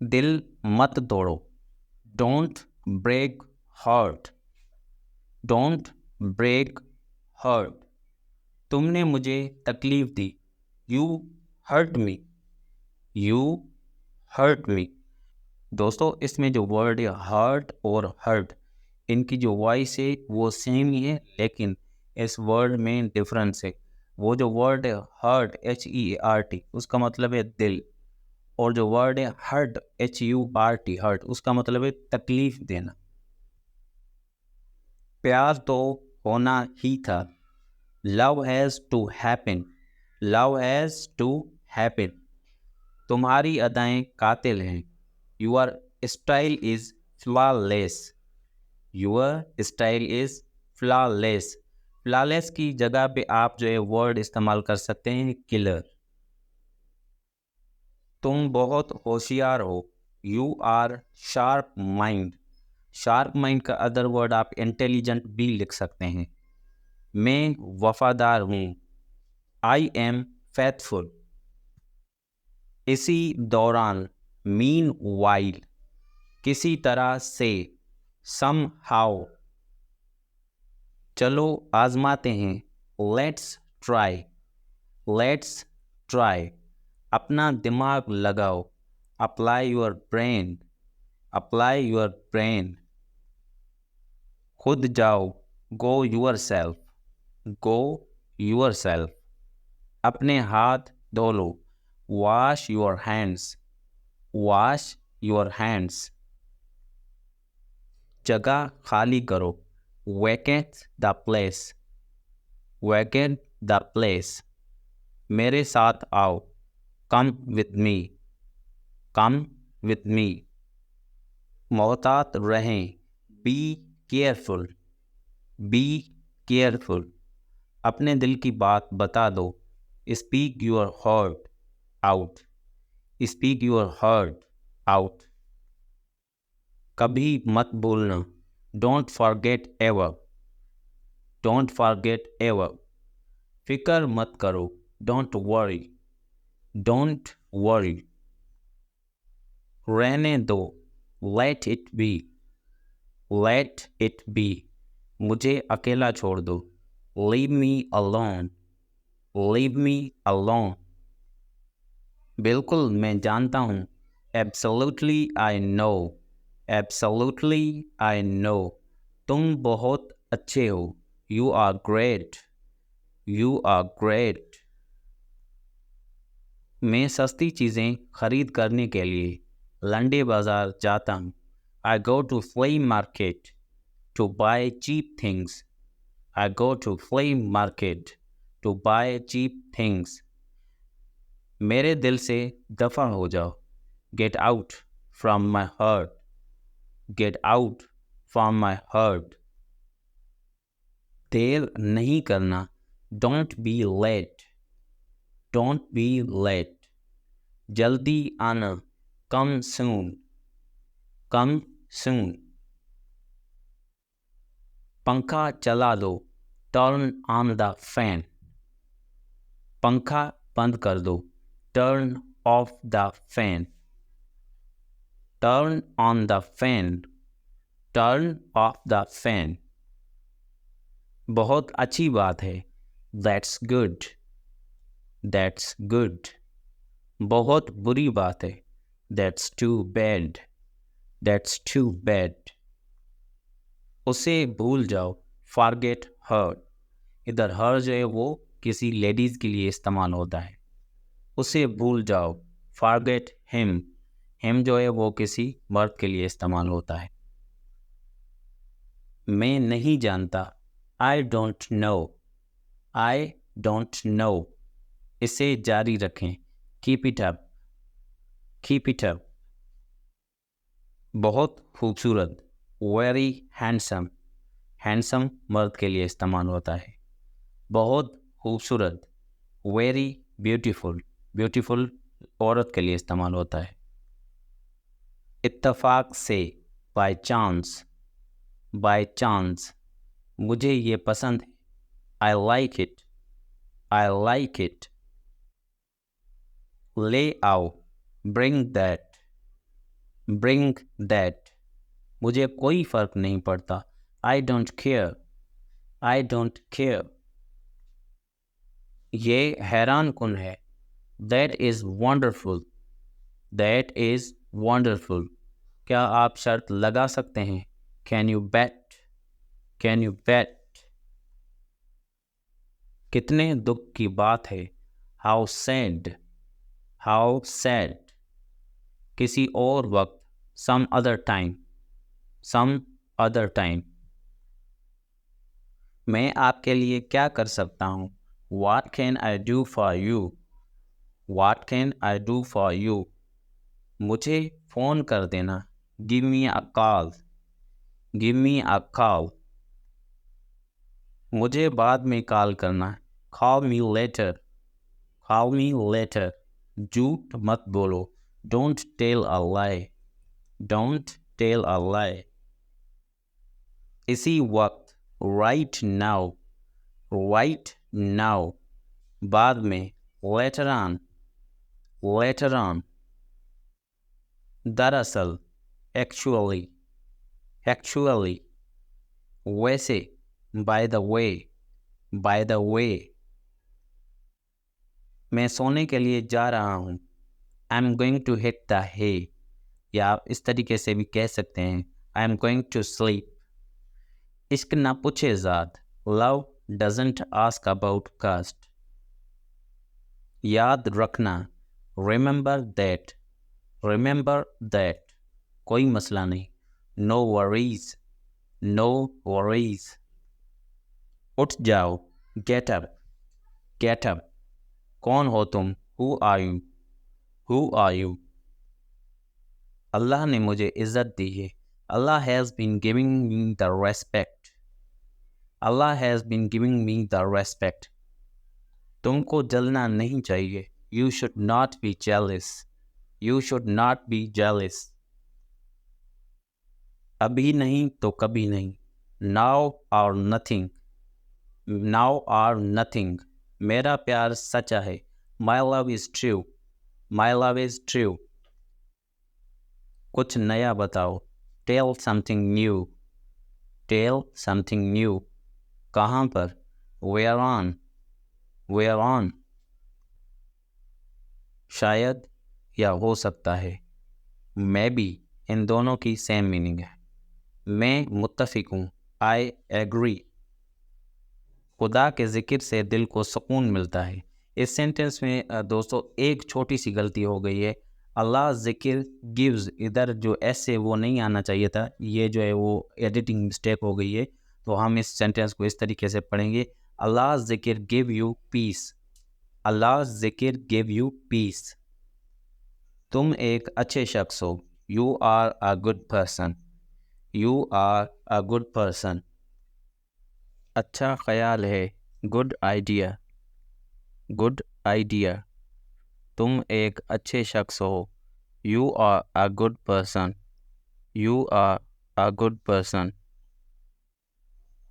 दिल मत तोड़ो, don't break heart, don't break heart. तुमने मुझे तकलीफ दी, you hurt me, you hurt me. दोस्तों इसमें जो वर्ड है हर्ट और हर्ट, इनकी जो वॉइस है वो सेम ही है, लेकिन इस वर्ड में डिफरेंस है। वो जो वर्ड है हर्ट HEART, उसका मतलब है दिल, और जो वर्ड है हर्ट HURT, हर्ट, उसका मतलब है तकलीफ देना। प्यार तो होना ही था, love has to happen, love has to happen. तुम्हारी अदाएं कातिल हैं, your style is flawless, your style is flawless. Flawless की जगह पे आप जो है वर्ड इस्तेमाल कर सकते हैं किलर। तुम बहुत होशियार हो, you are sharp mind, sharp mind का अदर वर्ड आप इंटेलिजेंट भी लिख सकते हैं। मैं वफादार हूँ, आई एम फेथफुल। इसी दौरान, मीन वाइल, किसी तरह से, सम हाउ। चलो आजमाते हैं, लेट्स ट्राई, लेट्स ट्राई। अपना दिमाग लगाओ, apply your brain, apply your brain. खुद जाओ, go yourself, go yourself. अपने हाथ धो लो, wash your hands, wash your hands. जगह खाली करो, vacate the place, vacate the place. मेरे साथ आओ, come with me, come with me. मोहतात रहें, बी केयरफुल, बी केयरफुल। अपने दिल की बात बता दो, speak your heart out, speak your heart out. कभी मत भूलना, don't forget ever, don't forget ever. फिक्र मत करो, डोंट वरी, डोंट वरी। रहने दो, let it be, let it be. मुझे अकेला छोड़ दो, leave me alone, leave me alone. बिल्कुल मैं जानता हूँ, absolutely I know, absolutely I know. तुम बहुत अच्छे हो, you are great, you are great. मैं सस्ती चीज़ें खरीद करने के लिए लंडे बाज़ार जाता हूँ, I go to flea market to buy cheap things, I go to flea market to buy cheap things. मेरे दिल से दफ़ा हो जाओ, get out from my heart, get out from my heart. देर नहीं करना, don't be late, don't be late. जल्दी आना, कम सून, कम सून। पंखा चला दो, टर्न ऑन द फैन, पंखा बंद कर दो, turn off the fan, turn on the fan, turn off the fan. बहुत अच्छी बात है, दैट्स गुड, दैट्स गुड। बहुत बुरी बात है, that's too bad, that's too bad. उसे भूल जाओ, फॉरगेट हर। इधर हर जो है वो किसी लेडीज़ के लिए इस्तेमाल होता है। उसे भूल जाओ, फॉरगेट हिम, हिम जो है वो किसी मर्द के लिए इस्तेमाल होता है। मैं नहीं जानता, I don't know, I don't know. इसे जारी रखें, keep it up, keep it up. बहुत खूबसूरत, वेरी हैंडसम, हैंडसम मर्द के लिए इस्तेमाल होता है। बहुत खूबसूरत, वेरी ब्यूटीफुल, ब्यूटीफुल औरत के लिए इस्तेमाल होता है। इत्तेफाक से, बाय चांस, बाय चांस। मुझे ये पसंद है, I like it, I like it. ले आओ, ब्रिंग दैट, Bring that. मुझे कोई फ़र्क नहीं पड़ता. I don't care. I don't care. ये हैरान कुन है. That is wonderful. That is wonderful. क्या आप शर्त लगा सकते हैं? Can you bet? Can you bet? कितने दुख की बात है. How sad. How sad. किसी और वक्त. Some other time. Some other time. मैं आपके लिए क्या कर सकता हूँ? What can I do for you? What can I do for you? मुझे फ़ोन कर देना. Give me a call. Give me a call. मुझे बाद में कॉल करना. Call me later. Call me later. झूठ मत बोलो. Don't tell a lie. Don't tell a lie. इसी वक्त. Right now. Right now. बाद में. Later on. Later on. दरअसल. Actually. Actually. वैसे. By the way. By the way. मैं सोने के लिए जा रहा हूँ. I'm going to hit the hay. या आप इस तरीके से भी कह सकते हैं. I'm going to sleep. इश्क ना पूछे ज़ात. Love doesn't ask about caste. याद रखना. Remember that. Remember that. कोई मसला नहीं. No worries. No worries. उठ जाओ. Get up. Get up. कौन हो तुम? Who are you? Who are you? अल्लाह ने मुझे इज़्ज़त दी है. Allah has been giving me the respect. Allah has been giving me the respect. तुमको जलना नहीं चाहिए. You should not be jealous. You should not be jealous. अभी नहीं तो कभी नहीं. Now or nothing. Now or nothing. मेरा प्यार सच्चा है. My love is true. My love is true. कुछ नया बताओ. Tell something new. Tell something new. कहाँ पर? Where on? Where on? शायद या हो सकता है. Maybe. इन दोनों की सेम मीनिंग है. मैं मुत्तफिक हूँ. I agree. खुदा के ज़िक्र से दिल को सुकून मिलता है. इस सेंटेंस में दोस्तों एक छोटी सी गलती हो गई है. अल्लाह ज़िक्र गिव्स, इधर जो ऐसे वो नहीं आना चाहिए था. ये जो है वो एडिटिंग मिस्टेक हो गई है. तो हम इस सेंटेंस को इस तरीके से पढ़ेंगे. अल्लाह ज़िक्र गिव यू पीस. अल्लाह ज़िक्र गिव यू पीस. तुम एक अच्छे शख्स हो. You are a good person. You are a good person. अच्छा ख्याल है. Good idea. Good idea. तुम एक अच्छे शख्स हो. You are a good person. You are a good person.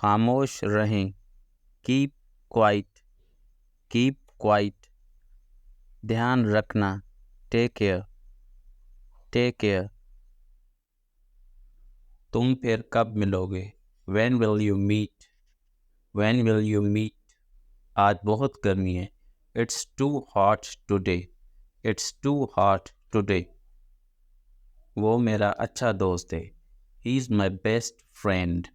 खामोश रहें. Keep quiet. Keep quiet. ध्यान रखना. Take care. Take care. तुम फिर कब मिलोगे? When will you meet? When will you meet? आज बहुत गर्मी है. It's too hot today. It's too hot today. वो मेरा अच्छा दोस्त है. He's my best friend.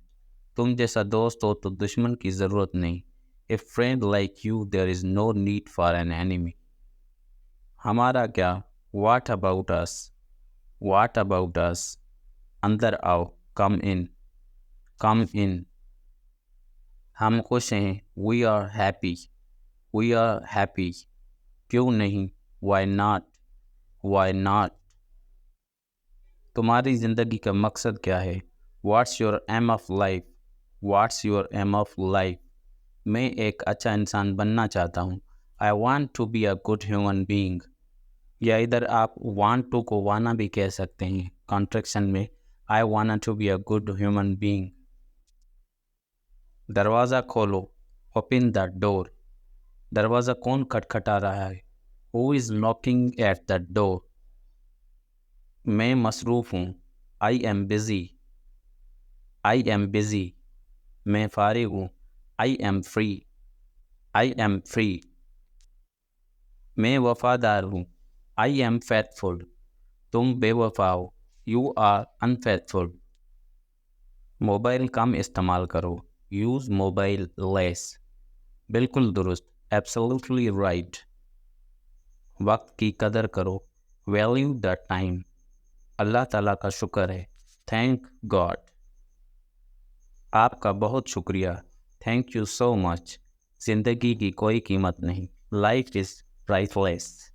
तुम जैसा दोस्त हो तो दुश्मन की ज़रूरत नहीं. A friend like you, there is no need for an enemy. हमारा क्या? What about us? What about us? अंदर आओ. Come in. Come in. हम खुश हैं. We are happy. We are happy. क्यों नहीं? Why not? Why not? तुम्हारी ज़िंदगी का मकसद क्या है? What's your aim of life? What's your aim of life? मैं एक अच्छा इंसान बनना चाहता हूँ. I want to be a good human being. या इधर आप want to को वाना भी कह सकते हैं. कॉन्ट्रैक्शन में I want to be a good human being. दरवाज़ा खोलो. Open the door. दरवाज़ा कौन खटखटा रहा है? Who is knocking at the door? मैं मसरूफ़ हूँ। I am busy. I am busy. मैं फारिग हूँ। I am free. I am free. मैं वफ़ादार हूँ। I am faithful. तुम बेवफा हो। You are unfaithful. मोबाइल कम इस्तेमाल करो। Use mobile less. बिल्कुल दुरुस्त। Absolutely right. वक्त की कदर करो। Value the time. अल्लाह ताला का शुक्र है। Thank God. आपका बहुत शुक्रिया। Thank you so much. ज़िंदगी की कोई कीमत नहीं। Life is priceless.